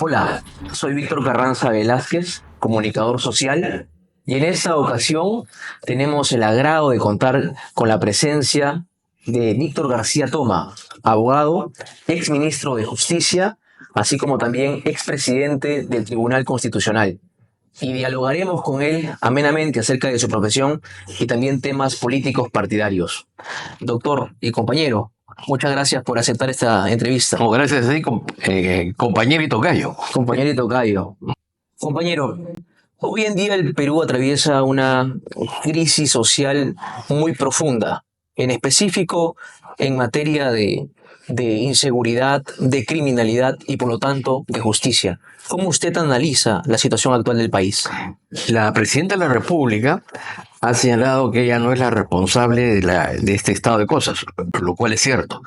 Hola, soy Víctor Carranza Velázquez, comunicador social, y en esta ocasión tenemos el agrado de contar con la presencia de Víctor García Toma, abogado, ex ministro de Justicia, así como también expresidente del Tribunal Constitucional. Y dialogaremos con él amenamente acerca de su profesión y también temas políticos partidarios. Doctor y compañero, muchas gracias por aceptar esta entrevista. No, gracias a ti, compañero y tocayo. Compañero y tocayo. Compañero, hoy en día el Perú atraviesa una crisis social muy profunda, en específico en materia de inseguridad, de criminalidad y por lo tanto de justicia. ¿Cómo usted analiza la situación actual del país? La presidenta de la República ha señalado que ella no es la responsable de este estado de cosas, lo cual es cierto.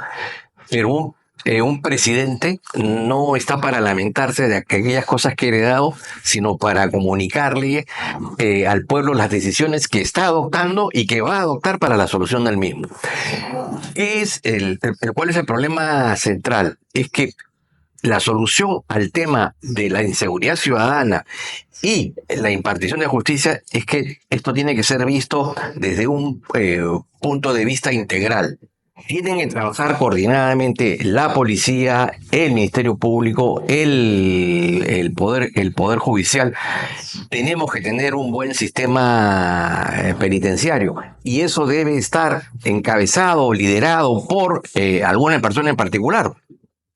Pero un presidente no está para lamentarse de aquellas cosas que ha heredado, sino para comunicarle al pueblo las decisiones que está adoptando y que va a adoptar para la solución del mismo. ¿Cuál es el problema central? Es que la solución al tema de la inseguridad ciudadana y la impartición de justicia es que esto tiene que ser visto desde un punto de vista integral. Tienen que trabajar coordinadamente la policía, el Ministerio Público, el poder judicial. Tenemos que tener un buen sistema penitenciario y eso debe estar encabezado o liderado por alguna persona en particular.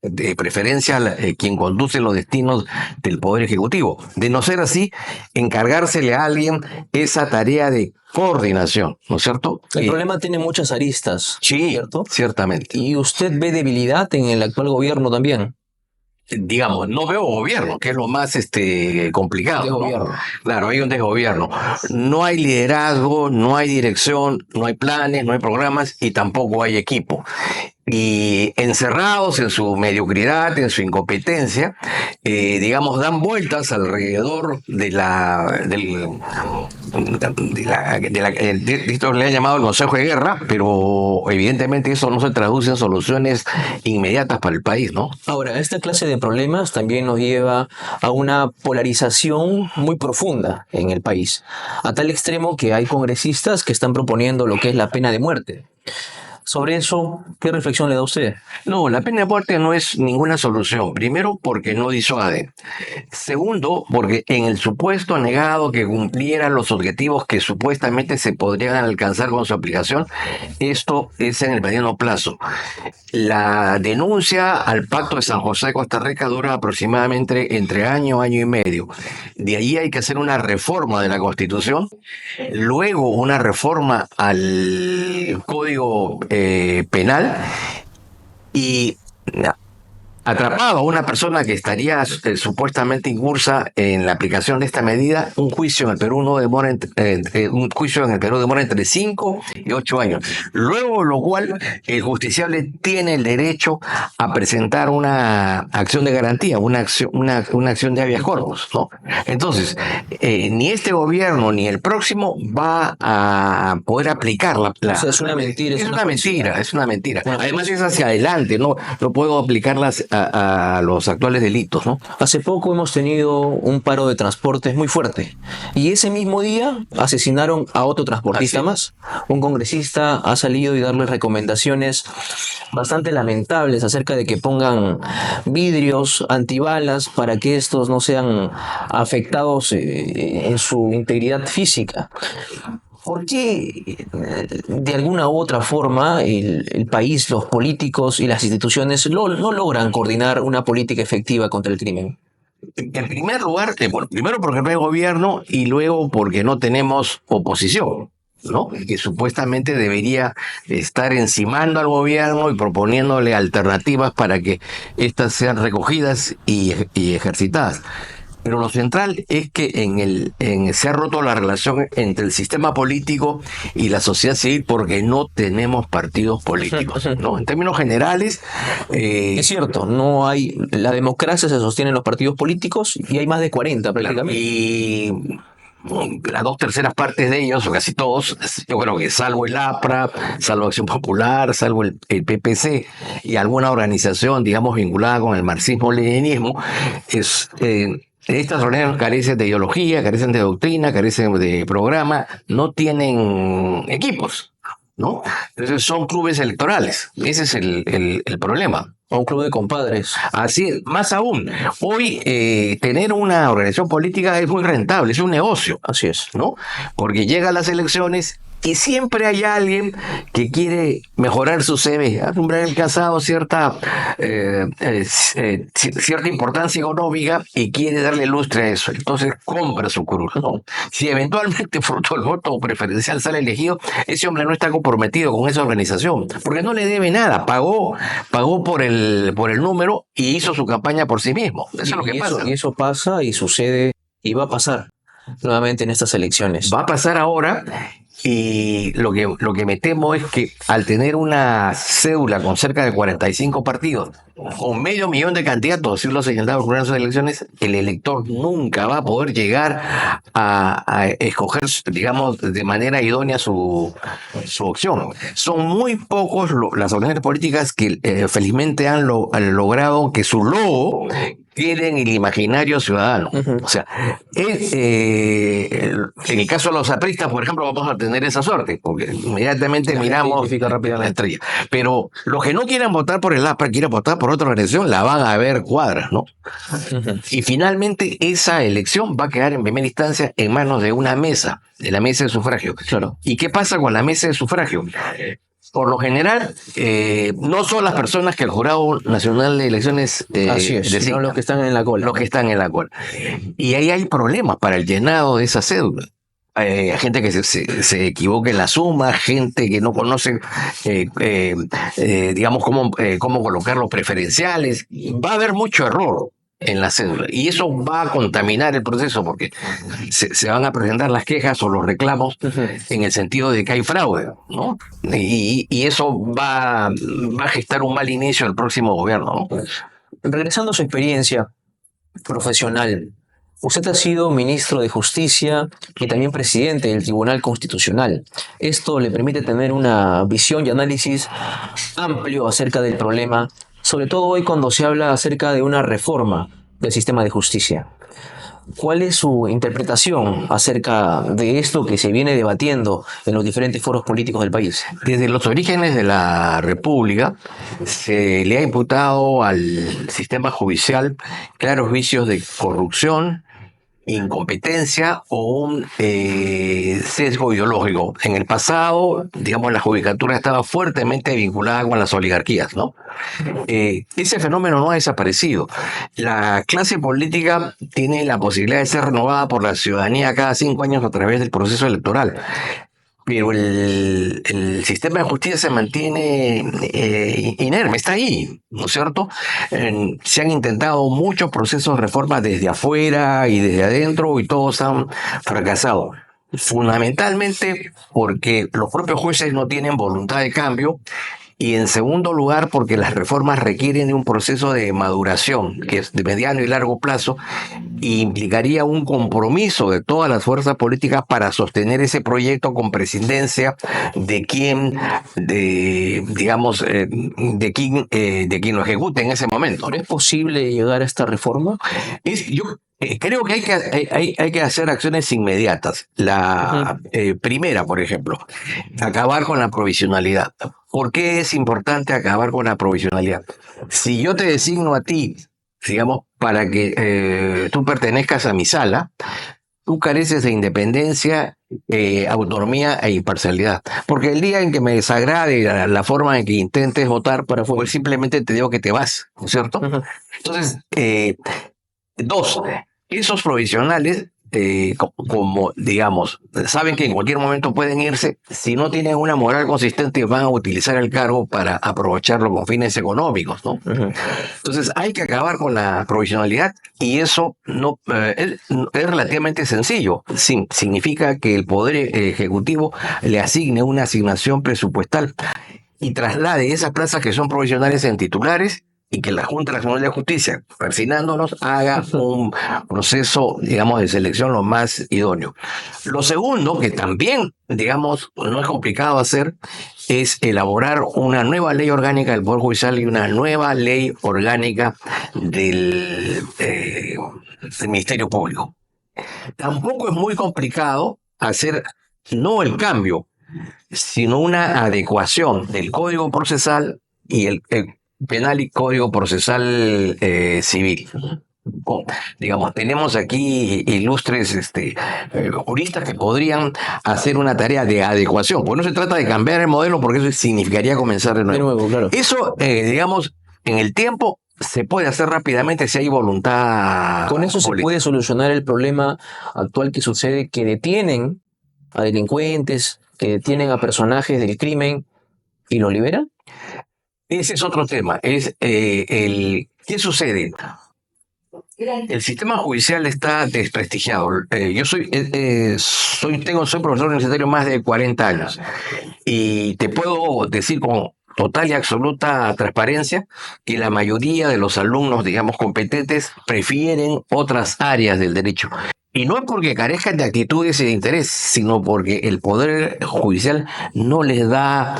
De preferencia quien conduce los destinos del Poder Ejecutivo. De no ser así, encargársele a alguien esa tarea de coordinación, ¿no es cierto? El problema tiene muchas aristas, sí, ¿cierto? Ciertamente. ¿Y usted ve debilidad en el actual gobierno también? Digamos, no veo gobierno, que es lo más complicado. Desgobierno. ¿No? Claro, hay un desgobierno. No hay liderazgo, no hay dirección, no hay planes, no hay programas y tampoco hay equipo. Y encerrados en su mediocridad, en su incompetencia, digamos, dan vueltas alrededor esto le han llamado el Consejo de Guerra, pero evidentemente eso no se traduce en soluciones inmediatas para el país, ¿no? Ahora, esta clase de problemas también nos lleva a una polarización muy profunda en el país, a tal extremo que hay congresistas que están proponiendo lo que es la pena de muerte. Sobre eso, ¿qué reflexión le da a usted? No, la pena de muerte no es ninguna solución. Primero, porque no disuade. Segundo, porque en el supuesto negado que cumpliera los objetivos que supuestamente se podrían alcanzar con su aplicación, esto es en el mediano plazo. La denuncia al Pacto de San José de Costa Rica dura aproximadamente entre año y medio. De ahí hay que hacer una reforma de la Constitución, luego una reforma al Código Penal y atrapado a una persona que estaría supuestamente incursa en la aplicación de esta medida, un juicio en el Perú demora entre 5 y 8 años. Luego, lo cual, el justiciable tiene el derecho a presentar una acción de garantía, una acción de habeas corpus, ¿no? Entonces, ni este gobierno ni el próximo va a poder aplicarla. O sea, es una mentira. Es una mentira. Además, es hacia adelante, no puedo aplicarlas a los actuales delitos, ¿no? Hace poco hemos tenido un paro de transportes muy fuerte y ese mismo día asesinaron a otro transportista más. Un congresista ha salido y darle recomendaciones bastante lamentables acerca de que pongan vidrios antibalas para que estos no sean afectados en su integridad física. ¿Por qué, de alguna u otra forma, el país, los políticos y las instituciones no logran coordinar una política efectiva contra el crimen? En primer lugar, primero porque no hay gobierno y luego porque no tenemos oposición, ¿no? Que supuestamente debería estar encimando al gobierno y proponiéndole alternativas para que éstas sean recogidas y ejercitadas. Pero lo central es que se ha roto la relación entre el sistema político y la sociedad civil porque no tenemos partidos políticos, ¿no? En términos generales... es cierto, no hay... La democracia se sostiene en los partidos políticos y hay más de 40 prácticamente. Y las 2/3 de ellos, o casi todos, yo creo que salvo el APRA, salvo Acción Popular, salvo el PPC y alguna organización, digamos, vinculada con el marxismo-leninismo, estas organizaciones carecen de ideología, carecen de doctrina, carecen de programa, no tienen equipos, ¿no? Entonces son clubes electorales. Ese es el problema. O un club de compadres. Así es, más aún, hoy tener una organización política es muy rentable, es un negocio, Así es. ¿no? Porque llegan las elecciones y siempre hay alguien que quiere mejorar su CV, ha alcanzado cierta importancia económica y quiere darle lustre a eso. Entonces compra su curul, ¿no? Si eventualmente fruto del voto preferencial sale elegido, ese hombre no está comprometido con esa organización, porque no le debe nada, pagó por el número y hizo su campaña por sí mismo. Eso es lo que pasa. Y eso pasa y sucede y va a pasar nuevamente en estas elecciones. Va a pasar ahora. Y lo que me temo es que al tener una cédula con cerca de 45 partidos, con 500.000 de candidatos, así lo señalaba en las elecciones, el elector nunca va a poder llegar a escoger, digamos, de manera idónea su opción. Son muy pocos las organizaciones políticas que felizmente han logrado que su logo quede en el imaginario ciudadano. O sea, en el caso de los apristas, por ejemplo, vamos a tener esa suerte, porque inmediatamente miramos la estrella. Pero los que no quieran votar por el APRA, quieran votar por otra organización, la van a ver cuadras, ¿no? Y finalmente esa elección va a quedar en primera instancia en manos de una mesa, de la mesa de sufragio. Claro. ¿Y qué pasa con la mesa de sufragio? Por lo general, no son las personas que el Jurado Nacional de Elecciones Así es, sino los que están en la cola. Los que están en la cola. Y ahí hay problemas para el llenado de esa cédula. Gente que se equivoca en la suma, gente que no conoce, digamos, cómo colocar los preferenciales. Va a haber mucho error en la cédula y eso va a contaminar el proceso porque se van a presentar las quejas o los reclamos en el sentido de que hay fraude, ¿no? Y eso va a gestar un mal inicio al próximo gobierno, ¿no? Regresando a su experiencia profesional, usted ha sido ministro de Justicia y también presidente del Tribunal Constitucional. Esto le permite tener una visión y análisis amplio acerca del problema, sobre todo hoy cuando se habla acerca de una reforma del sistema de justicia. ¿Cuál es su interpretación acerca de esto que se viene debatiendo en los diferentes foros políticos del país? Desde los orígenes de la República se le ha imputado al sistema judicial claros vicios de corrupción, incompetencia o un sesgo ideológico. En el pasado, digamos, la judicatura estaba fuertemente vinculada con las oligarquías, ¿no? Ese fenómeno no ha desaparecido. La clase política tiene la posibilidad de ser renovada por la ciudadanía cada 5 años a través del proceso electoral. Pero el sistema de justicia se mantiene inerme, está ahí, ¿no es cierto? Se han intentado muchos procesos de reforma desde afuera y desde adentro y todos han fracasado. Fundamentalmente porque los propios jueces no tienen voluntad de cambio y en segundo lugar porque las reformas requieren de un proceso de maduración que es de mediano y largo plazo y implicaría un compromiso de todas las fuerzas políticas para sostener ese proyecto con prescindencia de quien lo ejecute en ese momento. ¿Es posible llegar a esta reforma? Yo creo que hay que hacer acciones inmediatas. La primera, por ejemplo, acabar con la provisionalidad. ¿Por qué es importante acabar con la provisionalidad? Si yo te designo a ti, digamos, para que tú pertenezcas a mi sala, tú careces de independencia, autonomía e imparcialidad. Porque el día en que me desagrade la forma en que intentes votar, pues simplemente te digo que te vas, ¿no es cierto? Entonces, dos, esos provisionales, como digamos, saben que en cualquier momento pueden irse, si no tienen una moral consistente van a utilizar el cargo para aprovecharlo con fines económicos, ¿no? Entonces hay que acabar con la provisionalidad y eso no es relativamente sencillo. Significa que el Poder Ejecutivo le asigne una asignación presupuestal y traslade esas plazas que son provisionales en titulares y que la Junta Nacional de Justicia, persignándonos, haga un proceso, digamos, de selección lo más idóneo. Lo segundo, que también, digamos, no es complicado hacer, es elaborar una nueva ley orgánica del Poder Judicial y una nueva ley orgánica del Ministerio Público. Tampoco es muy complicado hacer no el cambio, sino una adecuación del Código Procesal y el Penal y Código Procesal Civil. Digamos, tenemos aquí ilustres juristas que podrían hacer una tarea de adecuación. Pues no se trata de cambiar el modelo porque eso significaría comenzar de nuevo. Claro. Eso, digamos, en el tiempo se puede hacer rápidamente si hay voluntad. Con eso se puede solucionar el problema actual que sucede, que detienen a delincuentes, que detienen a personajes del crimen y los liberan. Ese es otro tema. ¿Qué sucede? El sistema judicial está desprestigiado. Yo soy profesor universitario más de 40 años y te puedo decir con total y absoluta transparencia que la mayoría de los alumnos, digamos, competentes prefieren otras áreas del derecho. Y no es porque carezcan de actitudes y de interés, sino porque el Poder Judicial no les da,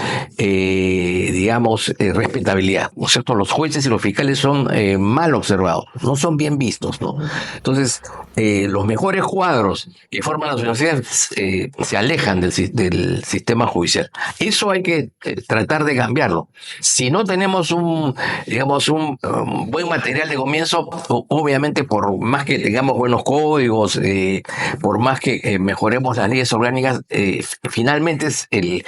respetabilidad. ¿No es cierto? Los jueces y los fiscales son mal observados, no son bien vistos, ¿no? Entonces, los mejores cuadros que forman las universidades se alejan del sistema judicial. Eso hay que tratar de cambiarlo. Si no tenemos un buen material de comienzo, obviamente por más que tengamos buenos códigos, por más que mejoremos las leyes orgánicas, finalmente es el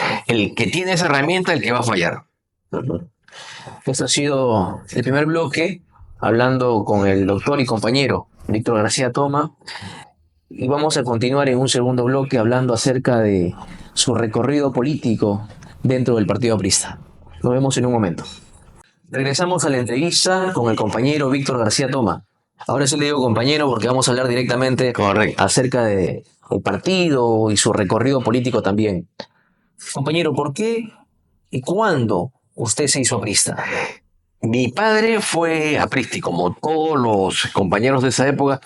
que tiene esa herramienta el que va a fallar. Este ha sido el primer bloque, hablando con el doctor y compañero Víctor García Toma, y vamos a continuar en un segundo bloque hablando acerca de su recorrido político dentro del Partido Aprista. Nos vemos en un momento. Regresamos a la entrevista con el compañero Víctor García Toma. Ahora sí le digo compañero porque vamos a hablar directamente acerca del partido y su recorrido político también. Compañero, ¿por qué y cuándo usted se hizo aprista? Mi padre fue aprista y como todos los compañeros de esa época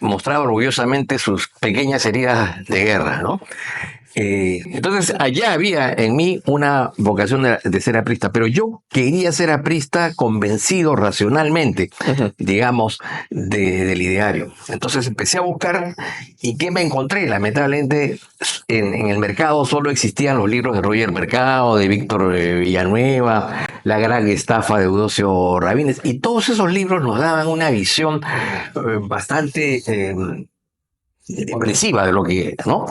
mostraba orgullosamente sus pequeñas heridas de guerra, ¿no? Entonces allá había en mí una vocación de ser aprista, pero yo quería ser aprista convencido racionalmente, digamos, del ideario. Entonces empecé a buscar y ¿qué me encontré? Lamentablemente en el mercado solo existían los libros de Roger Mercado, de Víctor Villanueva, La gran estafa de Eudoxio Rabines, y todos esos libros nos daban una visión bastante depresiva de lo que, ¿no?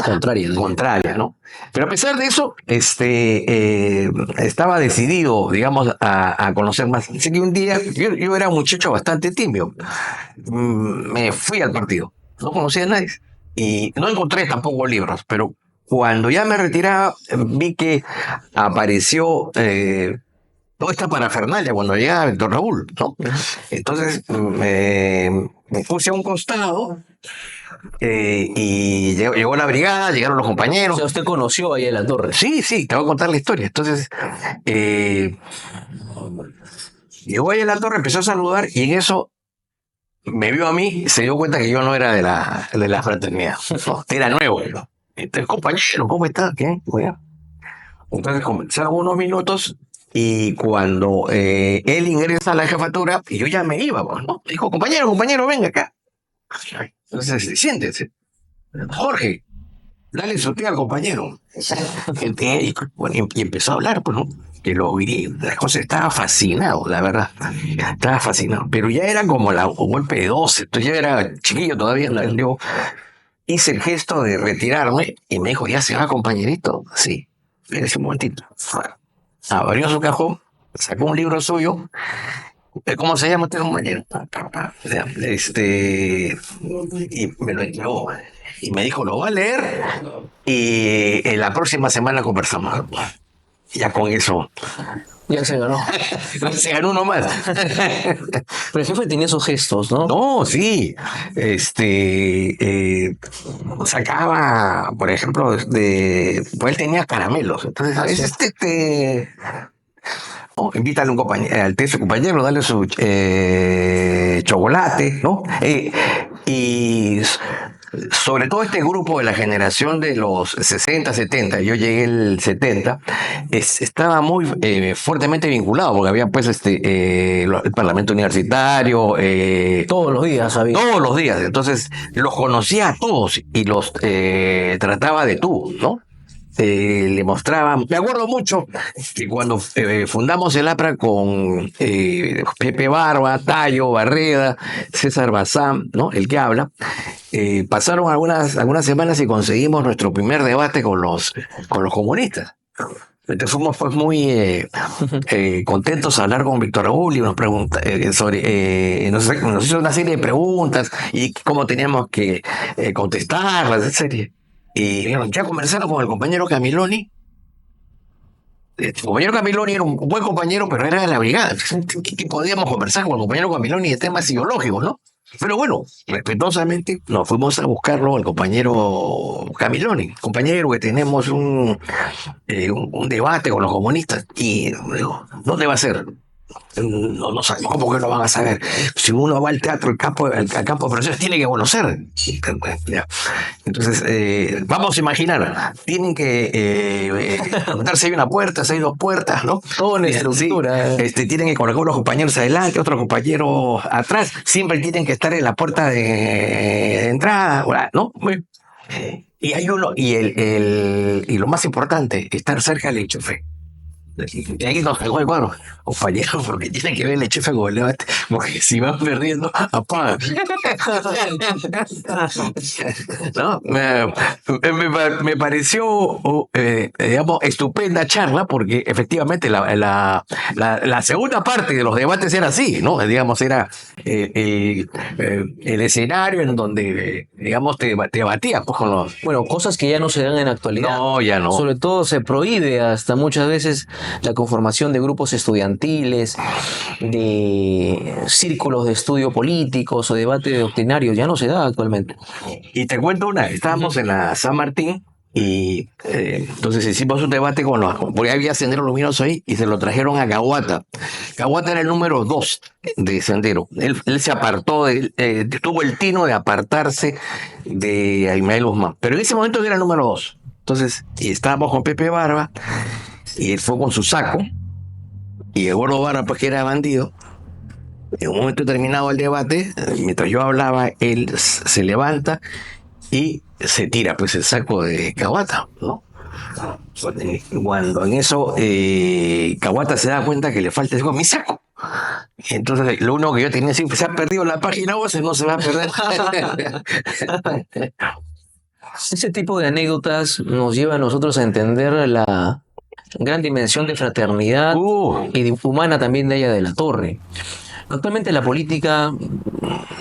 Contraria, ¿no? Pero a pesar de eso, estaba decidido, digamos, a conocer más. Así que un día, yo era un muchacho bastante tímido. Me fui al partido. No conocía a nadie. Y no encontré tampoco libros, pero cuando ya me retiraba, vi que apareció toda esta parafernalia cuando llegaba Víctor Raúl, ¿no? Entonces me puse a un costado y llegó la brigada, llegaron los compañeros. O sea, ¿usted conoció ahí en la torre? Sí, te voy a contar la historia. Entonces, llegó ahí en la torre, empezó a saludar y en eso me vio a mí, se dio cuenta que yo no era de la fraternidad, no, era nuevo. ¿No? Entonces, compañero, ¿cómo está? ¿Qué? Bueno. Entonces comenzaron unos minutos y cuando él ingresa a la jefatura, y yo ya me iba, pues, ¿no? Dijo, compañero, venga acá. Entonces, siéntese. Jorge, dale su té al compañero. Y empezó a hablar, pues, ¿no? Que lo oiría. La cosa estaba fascinado, la verdad. Estaba fascinado. Pero ya era como un golpe de 12. Entonces ya era chiquillo todavía. Yo hice el gesto de retirarme y me dijo, ¿ya se va, compañerito? Sí. Espérese un momentito. Abrió su cajón, sacó un libro suyo. ¿Cómo se llama este compañero? Y me lo entregó. Y me dijo, lo va a leer y en la próxima semana conversamos. Ya con eso. Ya se ganó. Se ganó uno más. Pero el jefe tenía esos gestos, ¿no? No, sí. Sacaba, por ejemplo, pues él tenía caramelos. Entonces, a veces ¿no? Invítale un al su compañero, dale su chocolate, ¿no? Y sobre todo este grupo de la generación de los 60, 70, yo llegué el 70, estaba muy fuertemente vinculado, porque había pues el Parlamento Universitario, Todos los días había. todos los días, entonces los conocía a todos y los trataba de tú, ¿no? Le mostraba, me acuerdo mucho que cuando fundamos el APRA con Pepe Barba, Tayo, Barreda, César Bazán, ¿no? El que habla, pasaron algunas semanas y conseguimos nuestro primer debate con los comunistas. Entonces fuimos pues muy contentos a hablar con Víctor Raúl y nos pregunta nos hizo una serie de preguntas y cómo teníamos que contestarlas, etc. Y bueno, ya conversaron con el compañero Camiloni. El compañero Camiloni era un buen compañero, pero era de la brigada. ¿Qué podíamos conversar con el compañero Camiloni de temas ideológicos, no? Pero bueno, respetuosamente nos fuimos a buscarlo al compañero Camiloni, compañero que tenemos un debate con los comunistas. Y digo, ¿dónde va a ser? No sabemos cómo que lo van a saber. Si uno va al teatro, al campo de operaciones, tiene que conocer. Entonces, vamos a imaginar, tienen que preguntar si hay una puerta, si hay dos puertas, ¿no? Todo en estructura. Tienen que colocar unos compañeros adelante, otros compañeros atrás. Siempre tienen que estar en la puerta de entrada, ¿no? Y hay uno, y lo más importante, estar cerca del enchufe. Y ahí nos pegó el cuadro, compañero, porque tiene que ver el enchufe con el debate, porque si van perdiendo, apaga. ¿No? Me pareció, digamos, estupenda charla, porque efectivamente la segunda parte de los debates era así, ¿no? Digamos, era el escenario en donde, digamos, te debatías pues, con los... Bueno, cosas que ya no se dan en la actualidad. No, ya no. Sobre todo se prohíbe hasta muchas veces la conformación de grupos estudiantiles, de círculos de estudio políticos o debate doctrinario. Ya no se da actualmente. Y te cuento estábamos en la San Martín y entonces hicimos un debate porque había Sendero Luminoso ahí y se lo trajeron a Cahuata. Cahuata era el número 2 de Sendero. Él se apartó, tuvo el tino de apartarse de Aymael Guzmán, pero en ese momento era el número 2. Entonces, y estábamos con Pepe Barba y él fue con su saco y el gordo Barba, pues que era bandido. En un momento terminado el debate, mientras yo hablaba, él se levanta y se tira pues el saco de Cahuata, ¿no? Cuando en eso Cahuata se da cuenta que le falta mi saco. Entonces lo único que yo tenía es que se ha perdido la página 11, no se va a perder. Ese tipo de anécdotas nos lleva a nosotros a entender la gran dimensión de fraternidad y de humana también de ella de la Torre. Actualmente la política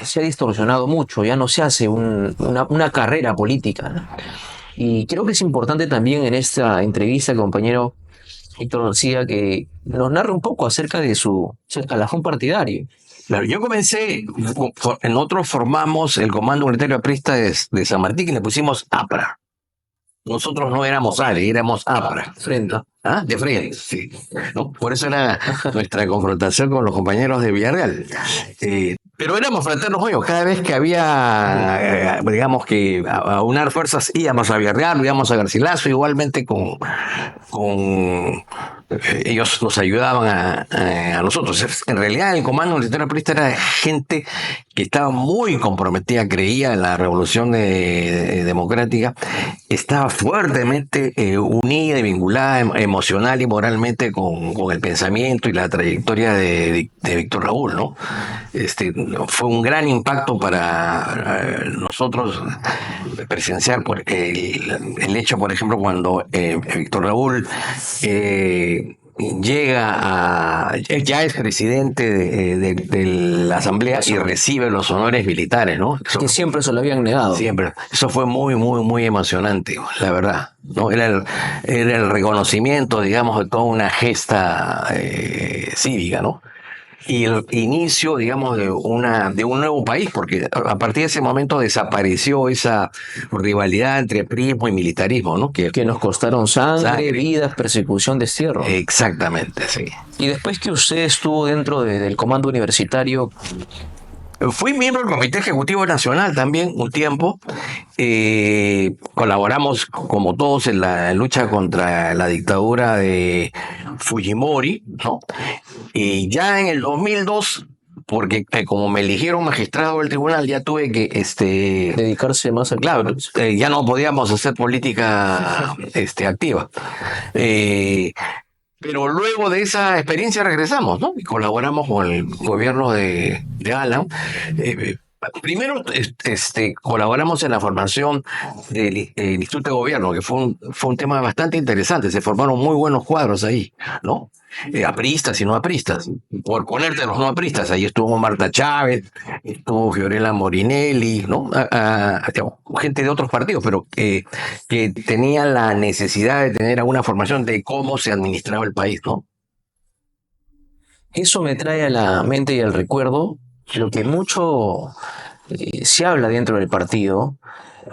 se ha distorsionado mucho, ya no se hace una carrera política, ¿no? Y creo que es importante también en esta entrevista, compañero Héctor García, que nos narre un poco acerca de su escalafón partidario. Claro, yo comencé, nosotros formamos el Comando Unitario Aprista de San Martín y le pusimos APRA. Nosotros no éramos ARE, éramos APRA. Frente. ¿Ah? De frente, sí. ¿No? Por eso era nuestra confrontación con los compañeros de Villarreal. Pero éramos fraternos hoyos. Cada vez que había, digamos que a unar fuerzas, íbamos a Villarreal, íbamos a Garcilaso, igualmente con ellos nos ayudaban a nosotros. En realidad, el Comando Unitario Aprista era gente que estaba muy comprometida, creía en la revolución democrática, estaba fuertemente unida y vinculada emocional y moralmente con el pensamiento y la trayectoria de Víctor Raúl, ¿no? Fue un gran impacto para nosotros presenciar el hecho, por ejemplo, cuando Víctor Raúl ya es presidente de la Asamblea y recibe los honores militares, ¿no? Que siempre se lo habían negado. Siempre. Eso fue muy, muy, muy emocionante, la verdad, ¿no? Era el reconocimiento, digamos, de toda una gesta cívica, ¿no? y el inicio, digamos, de un nuevo país, porque a partir de ese momento desapareció esa rivalidad entre prismo y militarismo, ¿no? Que nos costaron sangre, Sangre. vidas, persecución, destierro. Exactamente, sí. Y después que usted estuvo dentro del comando universitario, Fui miembro del Comité Ejecutivo Nacional también un tiempo. Colaboramos, como todos, en la lucha contra la dictadura de Fujimori, ¿no? Y ya en el 2002, porque como me eligieron magistrado del tribunal, ya tuve que, dedicarse más al... claro, ya no podíamos hacer política activa. Eh, pero luego de esa experiencia regresamos, ¿no? Y colaboramos con el gobierno de Alan. Primero, colaboramos en la formación del Instituto de Gobierno, que fue un tema bastante interesante. Se formaron muy buenos cuadros ahí, ¿no? Apristas y no apristas. Por ponerte los no apristas, ahí estuvo Marta Chávez, estuvo Fiorella Morinelli, ¿no? Gente de otros partidos, pero que tenían la necesidad de tener alguna formación de cómo se administraba el país, ¿no? Eso me trae a la mente y al recuerdo lo que mucho se habla dentro del partido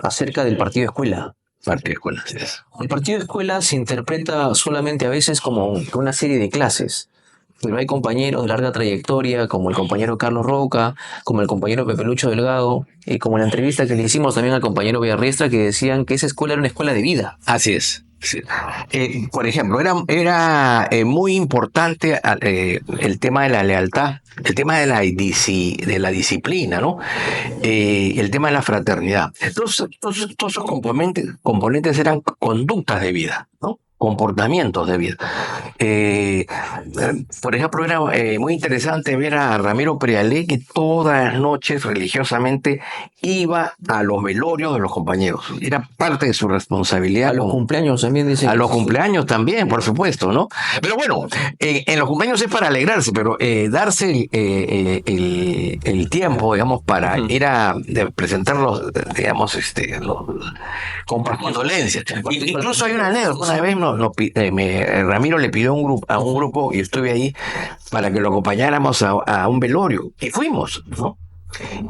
acerca del partido escuela. Partido de escuela, así es. El partido escuela se interpreta solamente a veces como una serie de clases, pero hay compañeros de larga trayectoria, como el compañero Carlos Roca, como el compañero Pepe Lucho Delgado, y como en la entrevista que le hicimos también al compañero Villarriestra, que decían que esa escuela era una escuela de vida. Así es. Sí. Por ejemplo, era muy importante el tema de la lealtad, el tema de la disciplina, ¿no? El tema de la fraternidad. Entonces, todos esos componentes eran conductas de vida, ¿no? Comportamientos de vida. Por ejemplo, era muy interesante ver a Ramiro Prialé, que todas las noches religiosamente iba a los velorios de los compañeros. Era parte de su responsabilidad. A los cumpleaños también dicen. A los cumpleaños también, por supuesto, ¿no? Pero bueno, en los cumpleaños es para alegrarse, pero darse el tiempo, digamos, para ir a presentar los, digamos, con condolencias. Incluso hay una anécdota. Una vez Ramiro le pidió a un grupo, y estuve ahí, para que lo acompañáramos a un velorio. Y fuimos, ¿no?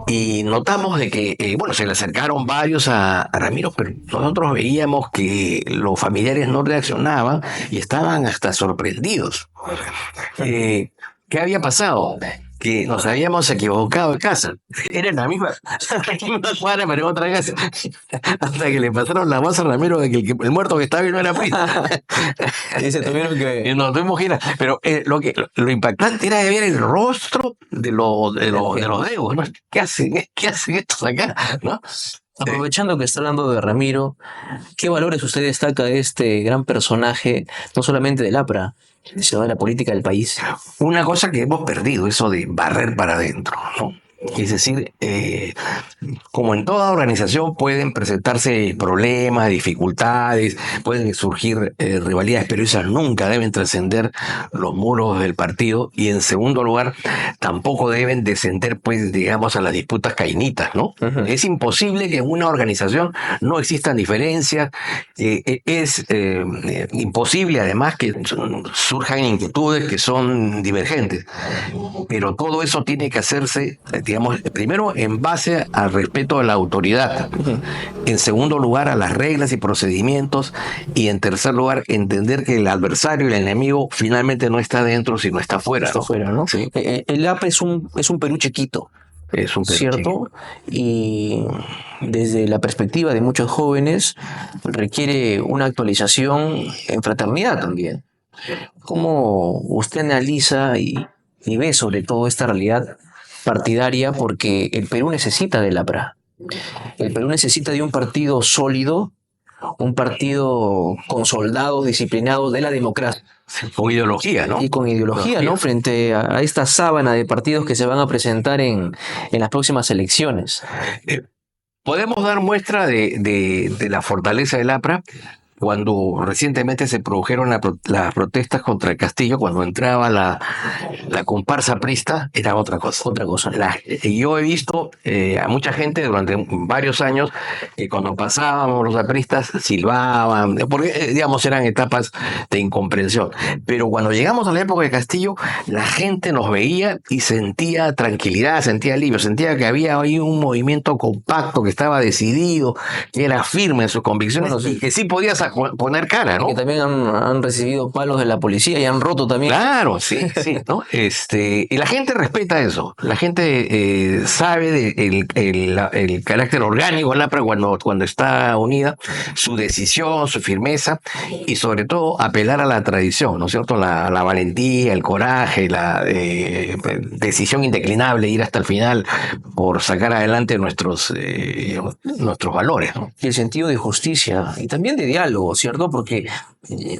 Y notamos de que, bueno, se le acercaron varios a Ramiro, pero nosotros veíamos que los familiares no reaccionaban y estaban hasta sorprendidos. ¿Qué había pasado? Que nos habíamos equivocado de casa. Era la misma cuadra, pero en otra casa. Hasta que le pasaron la voz a Ramiro de que el muerto que estaba ahí no era prisa. Y se tuvieron que... Y nos tuvimos que ir. Pero lo impactante era de ver el rostro de los dedos, ¿no? ¿Qué hacen estos acá? ¿No? Aprovechando que está hablando de Ramiro, ¿qué valores usted destaca de este gran personaje, no solamente del APRA, sino de la política del país? Una cosa que hemos perdido, eso de barrer para adentro, ¿no? Es decir, como en toda organización pueden presentarse problemas, dificultades, pueden surgir rivalidades, pero esas nunca deben trascender los muros del partido, y en segundo lugar, tampoco deben descender, pues, digamos, a las disputas cainitas, ¿no? Uh-huh. Es imposible que en una organización no existan diferencias, es imposible además que surjan inquietudes que son divergentes, pero todo eso tiene que hacerse, digamos, primero en base al respeto a la autoridad, en segundo lugar a las reglas y procedimientos, y en tercer lugar entender que el adversario, el enemigo, finalmente no está dentro sino está afuera. Está afuera, ¿no? ¿Sí? El APRA es un Perú chiquito. Es un Perú ¿cierto? chiquito. Y desde la perspectiva de muchos jóvenes requiere una actualización en fraternidad también. ¿Cómo usted analiza y ve sobre todo esta realidad partidaria? Porque el Perú necesita del APRA. El Perú necesita de un partido sólido, un partido con soldados disciplinados de la democracia. Con ideología, ¿no? Y con ideología, ¿no? Frente a esta sábana de partidos que se van a presentar en las próximas elecciones. Podemos dar muestra de la fortaleza del APRA cuando recientemente se produjeron las protestas contra el Castillo, cuando entraba la comparsa aprista, era otra cosa. Otra cosa. Yo he visto a mucha gente durante varios años que cuando pasábamos los apristas silbaban, porque digamos eran etapas de incomprensión. Pero cuando llegamos a la época de Castillo, la gente nos veía y sentía tranquilidad, sentía alivio, sentía que había ahí un movimiento compacto, que estaba decidido, que era firme en sus convicciones, Bueno, sí. y que sí podías poner cara, ¿no? Que también han recibido palos de la policía y han roto también. Claro, sí, sí, ¿no? Y la gente respeta eso. La gente sabe el carácter orgánico de la APRA cuando está unida, su decisión, su firmeza y sobre todo apelar a la tradición, ¿no es cierto? La valentía, el coraje, la decisión indeclinable, ir hasta el final por sacar adelante nuestros valores, ¿no? Y el sentido de justicia y también de diálogo, ¿cierto? Porque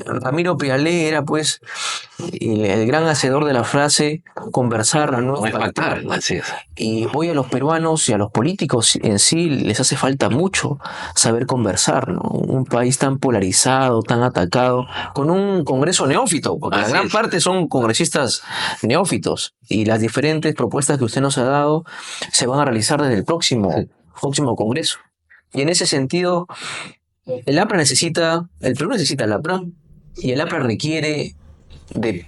Ramiro Pialé era pues el gran hacedor de la frase conversar, No es pactar, así es. y hoy a los peruanos y a los políticos en sí les hace falta mucho saber conversar, ¿no? Un país tan polarizado, tan atacado, con un Congreso neófito, porque la Así gran es. parte son congresistas neófitos y las diferentes propuestas que usted nos ha dado se van a realizar desde el próximo Congreso. Y en ese sentido, el Perú necesita el APRA y el APRA requiere de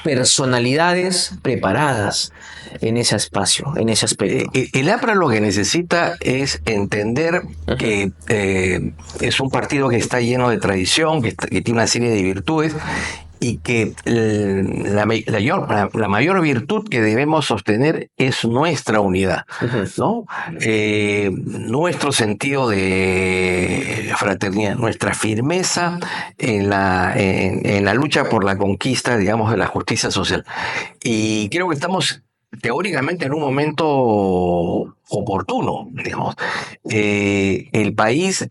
personalidades preparadas en ese espacio, en ese aspecto. El APRA lo que necesita es entender que es un partido que está lleno de tradición, que tiene una serie de virtudes y que la mayor virtud que debemos sostener es nuestra unidad, ¿no? Nuestro sentido de fraternidad, nuestra firmeza en la lucha por la conquista, digamos, de la justicia social. Y creo que estamos teóricamente en un momento oportuno, digamos. El país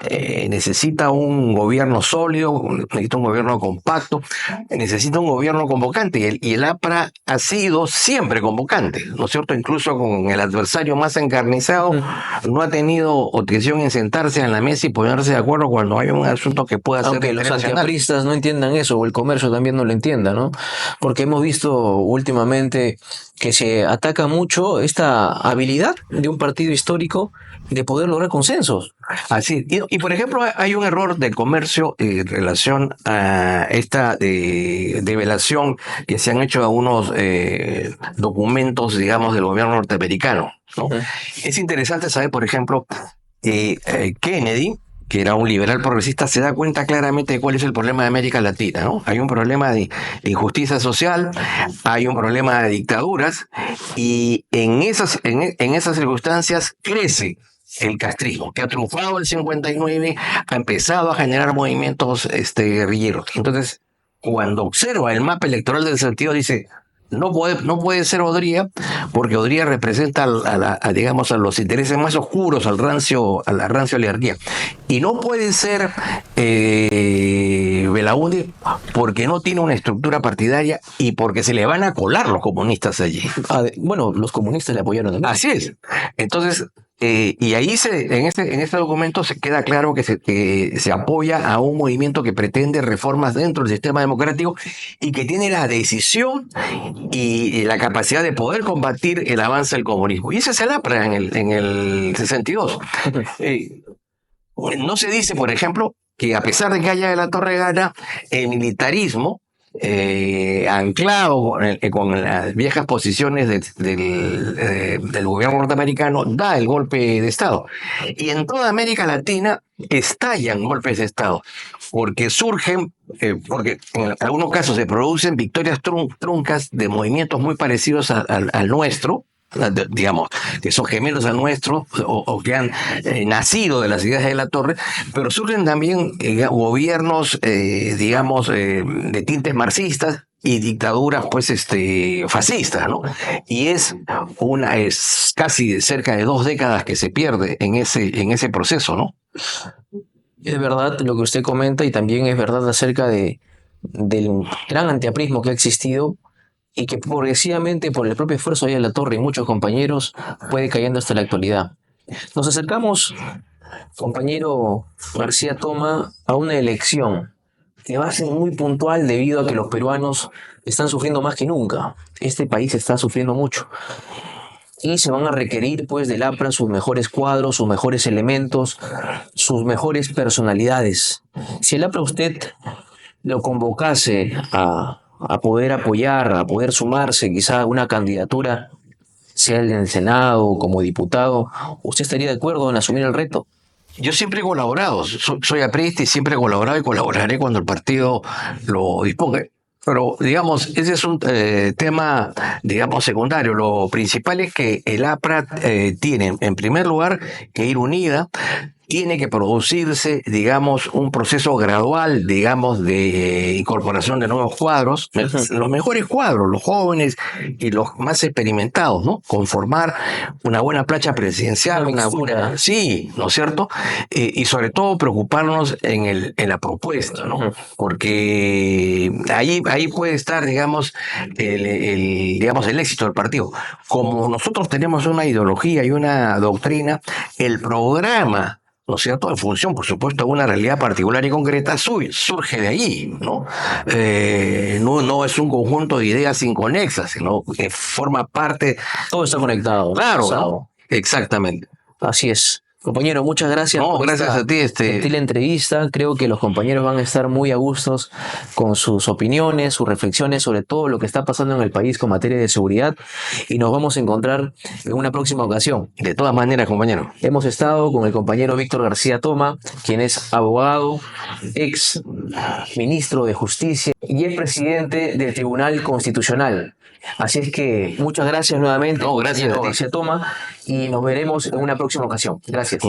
necesita un gobierno sólido, necesita un gobierno compacto, necesita un gobierno convocante, y el APRA ha sido siempre convocante, ¿no es cierto? Incluso con el adversario más encarnizado, no ha tenido objeción en sentarse en la mesa y ponerse de acuerdo cuando hay un asunto que pueda ser Aunque los internacional. antiapristas no entiendan eso, o el comercio también no lo entienda, ¿no? Porque hemos visto últimamente que se ataca mucho esta habilidad de un partido histórico de poder lograr consensos. Así, y por ejemplo, hay un error del comercio en relación a esta develación que se han hecho a unos documentos, digamos, del gobierno norteamericano, ¿no? Es interesante saber, por ejemplo, Kennedy, que era un liberal progresista, se da cuenta claramente de cuál es el problema de América Latina, ¿no? Hay un problema de injusticia social, hay un problema de dictaduras, y en esas circunstancias crece el castrismo, que ha triunfado en el 59, ha empezado a generar movimientos guerrilleros. Entonces, cuando observa el mapa electoral del sentido, dice: no puede ser Odría, porque Odría representa digamos, a los intereses más oscuros, a la rancia oligarquía. Y no puede ser Belaúnde, porque no tiene una estructura partidaria y porque se le van a colar los comunistas allí. Bueno, los comunistas le apoyaron también. Así es. Entonces, y ahí en este documento se queda claro que se apoya a un movimiento que pretende reformas dentro del sistema democrático y que tiene la decisión y la capacidad de poder combatir el avance del comunismo. Y ese es el APRA en el 62. No se dice, por ejemplo, que a pesar de que haya de la Torre gana, el militarismo, anclado con las viejas posiciones del gobierno norteamericano, da el golpe de Estado. Y en toda América Latina estallan golpes de Estado, porque surgen, porque en algunos casos se producen victorias truncas de movimientos muy parecidos al nuestro, digamos, que son gemelos al nuestro o que han nacido de las ideas de la Torre, pero surgen también gobiernos, digamos, de tintes marxistas y dictaduras, pues, fascistas, ¿no? Y es casi cerca de 2 décadas que se pierde en ese proceso, ¿no? Es verdad lo que usted comenta, y también es verdad acerca del gran antiaprismo que ha existido y que progresivamente, por el propio esfuerzo de la Torre y muchos compañeros, puede cayendo hasta la actualidad. Nos acercamos compañero García Toma, a una elección que va a ser muy puntual debido a que los peruanos están sufriendo más que nunca. Este país está sufriendo mucho. Y se van a requerir pues del APRA sus mejores cuadros, sus mejores elementos, sus mejores personalidades. Si el APRA usted lo convocase a poder apoyar, a poder sumarse quizá a una candidatura, sea en el Senado como diputado, ¿usted estaría de acuerdo en asumir el reto? Yo siempre he colaborado, soy aprista y siempre he colaborado y colaboraré cuando el partido lo disponga. Pero, digamos, ese es un tema, digamos, secundario. Lo principal es que el APRA tiene, en primer lugar, que ir unida. Tiene que producirse, digamos, un proceso gradual, digamos, de incorporación de nuevos cuadros, los mejores cuadros, los jóvenes y los más experimentados, ¿no? Conformar una buena plancha presidencial, sí, ¿no es cierto? Y sobre todo preocuparnos en la propuesta, ¿no? Porque ahí puede estar, digamos, digamos, el éxito del partido. Como nosotros tenemos una ideología y una doctrina, el programa, ¿no es cierto?, en función, por supuesto, de una realidad particular y concreta, surge de allí, ¿no? No es un conjunto de ideas inconexas, sino que forma parte. Todo está conectado. Claro, ¿no? Exactamente. Así es. Compañero, muchas gracias No, por gracias esta a ti. gentil entrevista. Creo que los compañeros van a estar muy a gustos con sus opiniones, sus reflexiones sobre todo lo que está pasando en el país con materia de seguridad, y nos vamos a encontrar en una próxima ocasión. De todas maneras, compañero. Hemos estado con el compañero Víctor García Toma, quien es abogado, ex ministro de Justicia y es presidente del Tribunal Constitucional. Así es que muchas gracias nuevamente. No, gracias a ti. García Toma, y nos veremos en una próxima ocasión. Gracias.